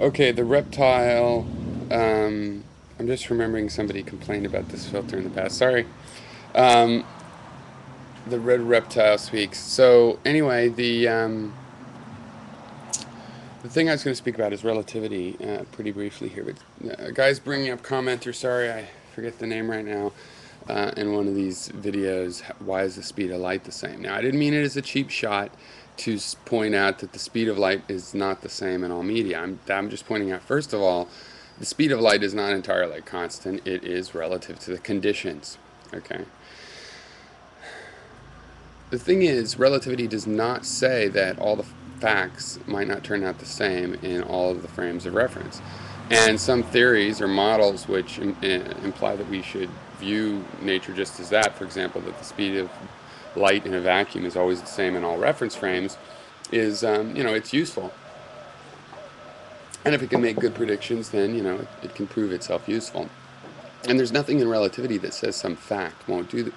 Okay, the reptile. I'm just remembering somebody complained about this filter in the past. Sorry. Um, the red reptile speaks. So anyway, the thing I was going to speak about is relativity, pretty briefly here. But a guy's bringing up commenter. Sorry, I forget the name right now. In one of these videos, why is the speed of light the same? Now, I didn't mean it as a cheap shot to point out that the speed of light is not the same in all media. I'm just pointing out, first of all, the speed of light is not entirely constant. It is relative to the conditions. Okay. The thing is, relativity does not say that all the facts might not turn out the same in all of the frames of reference. And some theories or models which imply that we should view nature just as that, for example, that the speed of light in a vacuum is always the same in all reference frames, is, it's useful. And if it can make good predictions, then, it can prove itself useful. And there's nothing in relativity that says some fact won't do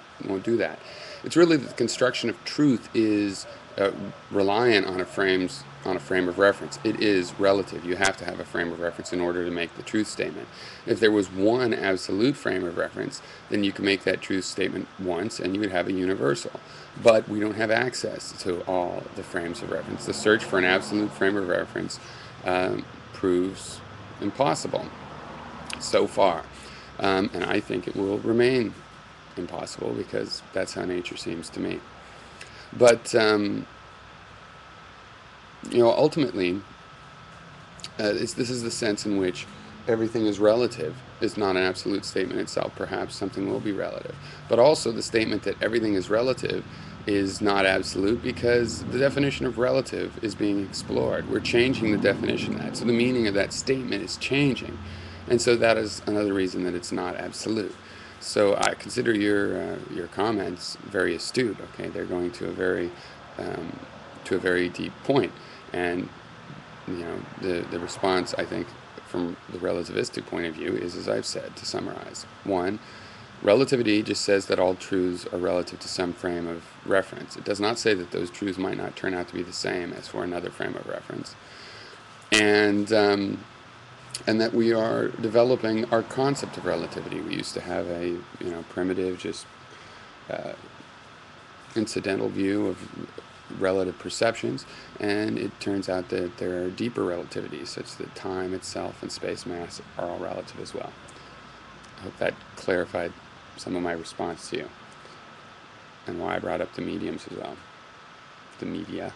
that. It's really that the construction of truth is reliant on a frame of reference. It is relative. You have to have a frame of reference in order to make the truth statement. If there was one absolute frame of reference, then you could make that truth statement once and you would have a universal. But we don't have access to all the frames of reference. The search for an absolute frame of reference proves impossible so far. And I think it will remain impossible because that's how nature seems to me. But, ultimately, this is the sense in which everything is relative. It's not an absolute statement itself. Perhaps something will be relative. But also the statement that everything is relative is not absolute because the definition of relative is being explored. We're changing the definition of that. So the meaning of that statement is changing. And so that is another reason that it's not absolute. So I consider your comments very astute. Okay, they're going to a very deep point, and the response, I think, from the relativistic point of view is, as I've said, to summarize. One, relativity just says that all truths are relative to some frame of reference. It does not say that those truths might not turn out to be the same as for another frame of reference. And that we are developing our concept of relativity. We used to have a primitive, just incidental view of relative perceptions, and it turns out that there are deeper relativities, such that time itself and space mass are all relative as well. I hope that clarified some of my response to you, and why I brought up the mediums as well, the media.